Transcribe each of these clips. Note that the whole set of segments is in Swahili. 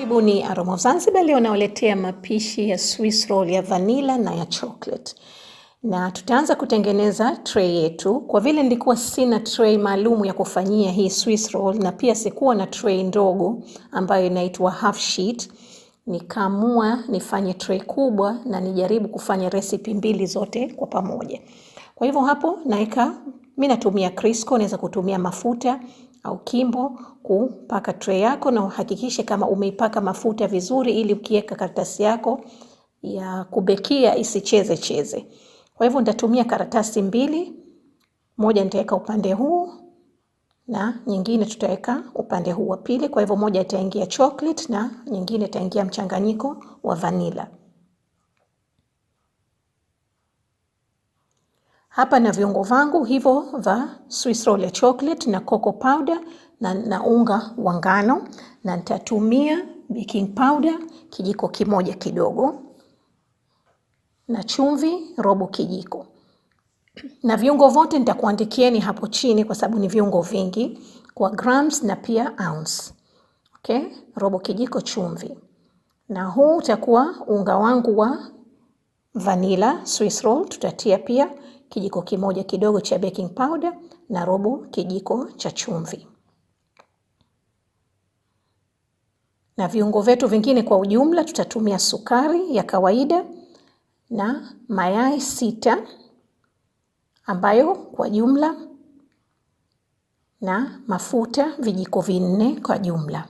Karibuni Aroma of Zanzibar. Leo nawaletea mapishi ya Swiss roll ya vanilla na ya chocolate. Na tutaanza kutengeneza tray yetu. Kwa vile nilikuwa sina tray maalum ya kufanyia hii Swiss roll na pia sikuwa na tray ndogo ambayo inaitwa half sheet, nikaamua nifanye tray kubwa na nijaribu kufanya recipe mbili zote kwa pamoja. Kwa hivyo hapo naeka, mimi natumia Crisco, naweza kutumia mafuta au kimbo kupaka tray yako, na uhakikishe kama umeipaka mafuta vizuri ili ukiweka karatasi yako ya kubekia isicheze cheze. Kwa hivyo nitatumia karatasi mbili, moja nitaweka upande huu na nyingine tutaweka upande huu wa pili. Kwa hivyo moja itaingia chocolate na nyingine itaingia mchanganyiko wa vanilla. Hapa na viungo vangu hivyo va Swiss roll ya chocolate na cocoa powder na unga wa ngano, na nitatumia baking powder kijiko kimoja kidogo na chumvi robo kijiko. Na viungo vote nitakuandikieni hapo chini kwa sababu ni viungo vingi kwa grams na pia ounce. Okay? Robo kijiko chumvi. Na huu utakuwa unga wangu wa vanilla Swiss roll. Tutatia pia kijiko kimoja kidogo cha baking powder na robo kijiko cha chumvi. Na viungo vetu vingine kwa ujumla tutatumia sukari ya kawaida na mayai 6 ambayo kwa jumla, na mafuta vijiko 4 kwa jumla.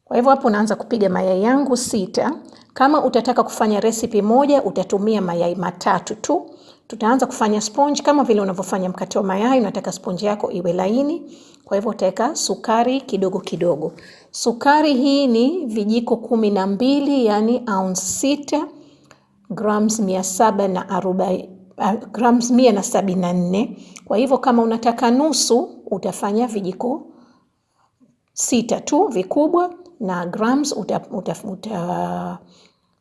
Kwa hivyo hapo naanza kupiga mayai yangu 6. Kama utataka kufanya recipe moja utatumia mayai 3 tu. Tutaanza kufanya sponge kama vile unavyofanya mkate wa mayai, unataka sponge yako iwe laini. Kwa hivyo utaweka sukari kidogo kidogo. Sukari hii ni vijiko 12, yani ounce 6, grams 174. Kwa hivyo kama unataka nusu utafanya vijiko 6 tu vikubwa, na grams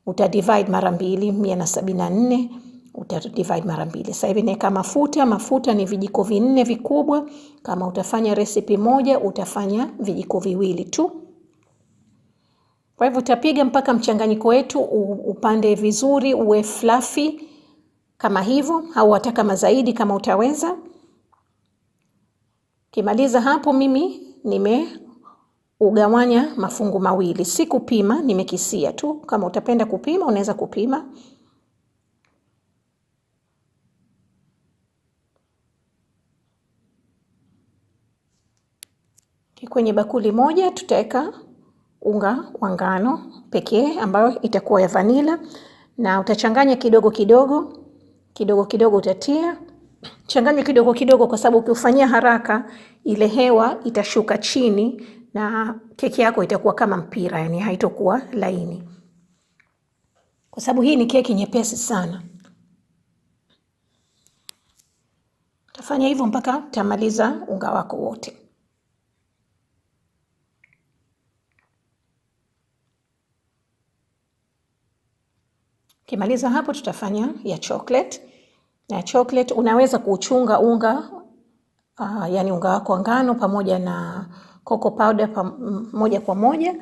uta divide mara 2, 174 uta divide mara 2. Sasa hivi naweka mafuta ni vijiko 4 vikubwa. Kama utafanya recipe moja utafanya vijiko 2 tu. Kwa hivyo utapiga mpaka mchanganyiko wetu upande vizuri, uwe fluffy kama hivyo, au hata kama zaidi kama utaweza. Kimaliza hapo mimi ugawanya mafungu mawili. Si kupima, nimekisia tu. Kama utapenda kupima unaweza kupima. Kwenye bakuli moja tutaweka unga wa ngano pekee ambayo itakuwa ya vanilla, na utachanganya kidogo kidogo utatia. Changanya kidogo kidogo kwa sababu ukifanyia haraka ile hewa itashuka chini na keki yako itakuwa kama mpira, yani haitakuwa laini. Kwa sababu hii ni keki nyepesi sana. Utafanya hivyo mpaka utamaliza unga wako wote. Kimaliza hapo tutafanya ya chocolate. Na chocolate unaweza kuchunga unga, yani unga wako wa ngano pamoja na cocoa powder moja kwa moja,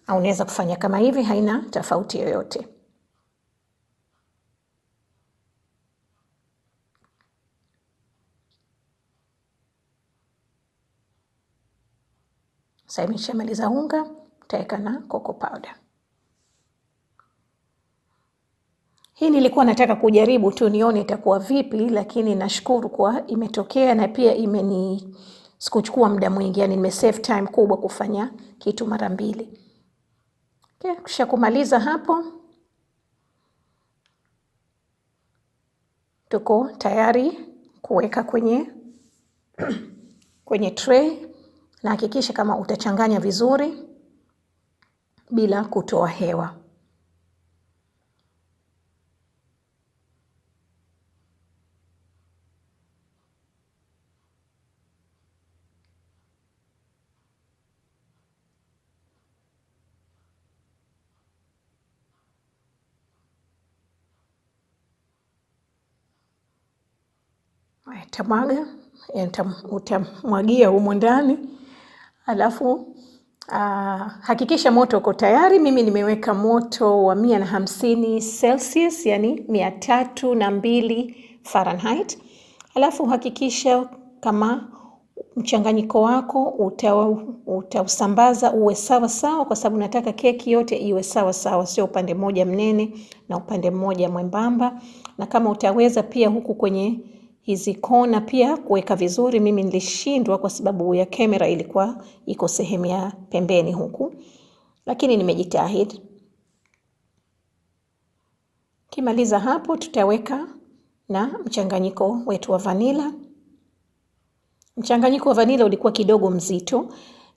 au unaweza kufanya kama hivi, haina tofauti yoyote. Sasa nimeshamaliza unga, utaweka na cocoa powder. Hii nilikuwa nataka kujaribu tu nione itakuwa vipi, lakini nashukuru kwa imetokea, na pia sikuchukua muda mwingi, yani nimesave time kubwa kufanya kitu mara 2. Okay, kisha kumaliza hapo tuko tayari kuweka kwenye tray, na hakikisha kama utachanganya vizuri bila kutoa hewa. Utamwagia humo ndani, alafu Hakikisha moto uko tayari. Mimi nimeweka moto wa 150 Celsius, yani 302 Fahrenheit. Alafu hakikisha kama mchanganyiko wako utausambaza uwe sawa sawa, kwa sababu nataka keki yote iwe sawa sawa, sio upande mmoja mnene na upande mmoja mwembamba. Na kama utaweza pia huku kwenye hizi kona pia kuweka vizuri. Mimi nilishindwa kwa sababu ya kamera ilikuwa iko sehemu ya pembeni huku, lakini nimejitahidi. Kimaliza hapo, tutaweka na mchanganyiko wetu wa vanila. Mchanganyiko wa vanila ulikuwa kidogo mzito,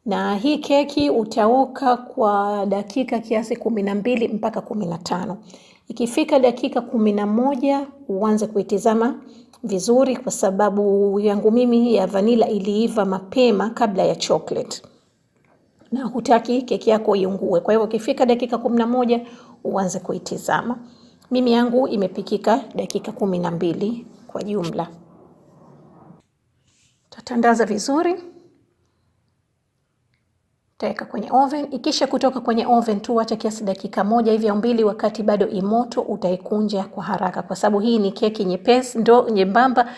na hii keki utaoka kwa dakika kiasi 12 mpaka 15. Ikifika dakika 11 uanze kuitizama vizuri, kwa sababu yangu mimi ya vanila iliiva mapema kabla ya chocolate, na hutaki keki yako iungue. Kwa hivyo ikifika dakika 11 uanze kuitizama. Mimi yangu imepikika dakika 12 kwa jumla. Tatandaza vizuri, utaweka kwenye oven. Ikisha kutoka kwenye oven tu acha kiasi dakika 1 hivi au 2, wakati bado imoto utaikunja kwa haraka, kwa sababu hii ni keki nyepesi, ndo nyembamba,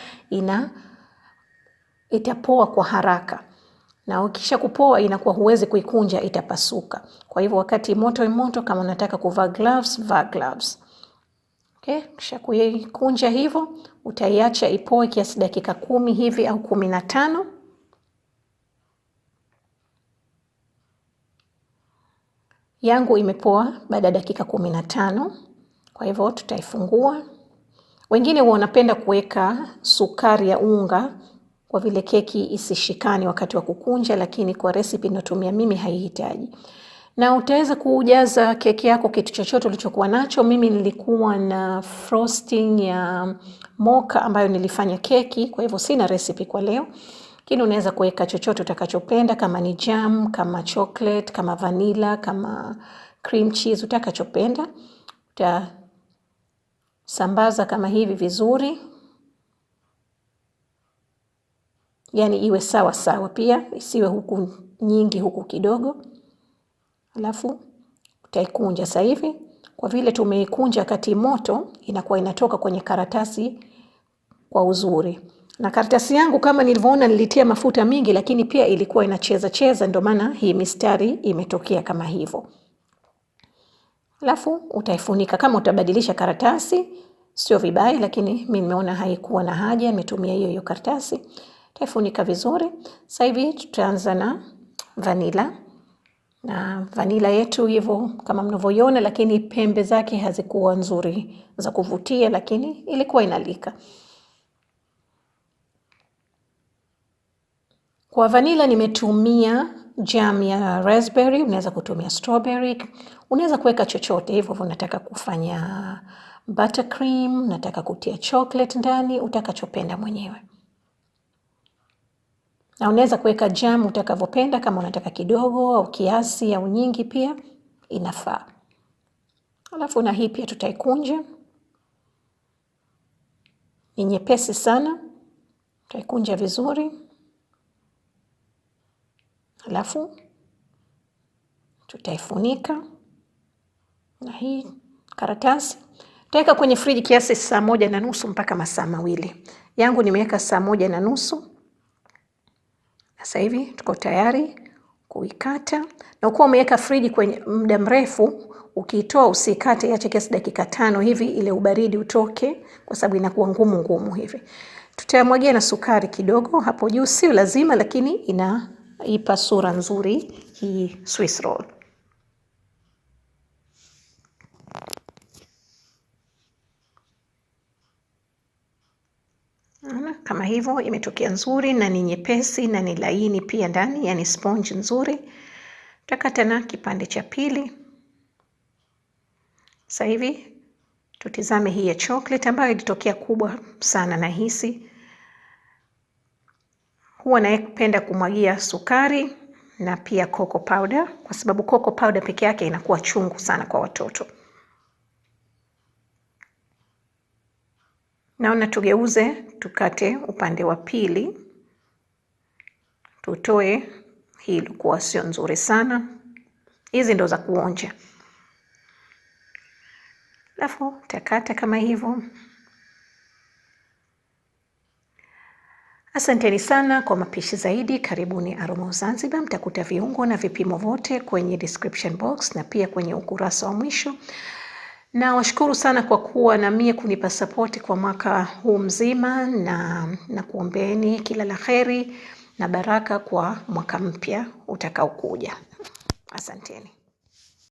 itapoa kwa haraka. Na ukisha kupoa inakuwa huwezi kuikunja, itapasuka. Kwa hivyo wakati moto, kama unataka kuvaa gloves, vaa gloves. Okay, kisha kuikunja hivyo, utaiacha ipoe kiasi dakika 10 hivi au 15. Yangu imepoa baada ya dakika 15. Kwa hivyo tutaifungua. Wengine wanapenda kuweka sukari ya unga kwa vile keki isishikane wakati wa kukunja, lakini kwa recipe ninayotumia mimi haihitaji. Na utaweza kujaza keki yako kitu chochote ulichokuwa nacho. Mimi nilikuwa na frosting ya mocha ambayo nilifanya keki, kwa hivyo sina recipe kwa leo. Lakini unaweza kuweka chochote utakachopenda, kama ni jam, kama chocolate, kama vanilla, kama cream cheese, utakachopenda. Utasambaza kama hivi vizuri, yani iwe sawa sawa, pia isiwe huku nyingi huku kidogo. Alafu utaikunja sasa hivi. Kwa vile tumeikunja kati moto, inakuwa inatoka kwenye karatasi kwa uzuri. Na karatasi yangu kama nilivyoona nilitia mafuta mingi, lakini pia ilikuwa inacheza cheza, ndio maana hii mistari imetokea kama hivyo. Alafu utaifunika. Kama utabadilisha karatasi sio vibaya, lakini mimi nimeona haikuwa na haja, nimetumia hiyo karatasi. Utaifunika vizuri. Sasa hivi tutaanza na vanilla. Na vanilla yetu hivyo kama mnavyoiona, lakini pembe zake hazikuwa nzuri za kuvutia, lakini ilikuwa inalika. Kwa vanilla nimetumia jam ya raspberry, unaweza kutumia strawberry, unaweza kuweka chochote hivyo. Unataka kufanya buttercream, nataka kutia chocolate ndani, utakachopenda mwenyewe. Na unaweza kuweka jam utakavyopenda, kama unataka kidogo au kiasi au nyingi pia inafaa. Alafu na hii pia tutaikunja. Ni nyepesi sana. Tutaikunja vizuri. Alafu tutaifunika na hii karatasi. Tutaweka kwenye friji kiasi saa 1:30 mpaka masaa 2. Yangu nimeweka saa 1:30. Sasa hivi tuko tayari kuikata. Na ukiwa umeweka friji kwenye muda mrefu, ukiitoa usikate, iache kiasi dakika 5 hivi ile ubaridi utoke, kwa sababu inakuwa ngumu hivi. Tutamwagia na sukari kidogo hapo juu, sio lazima, lakini inaipa sura nzuri hii Swiss roll. Kama hivyo imetokea nzuri na ni nyepesi na ni laini pia ndani, yani sponge nzuri. Tutakata na kipande cha pili. Sasa hivi tutizame hii ya chocolate ambayo ilitokea kubwa sana na hisi. Huwa napenda kumwagia sukari na pia cocoa powder, kwa sababu cocoa powder peke yake inakuwa chungu sana kwa watoto. Naona tugeuze, tukate upande wa pili. Tutoe Hii ilikuwa sio nzuri sana. Hizi ndo za kuonja. Alafu takata kama hivyo. Asanteni sana kwa mapishi zaidi. Karibuni Aroma Zanzibar. Mtakuta viungo na vipimo vote kwenye description box na pia kwenye ukurasa wa mwisho. Na washukuru sana kwa kuwa na mie kunipa support kwa mwaka huu mzima, na kuombeeni kila la kheri na baraka kwa mwaka mpya utakaokuja. Asanteni.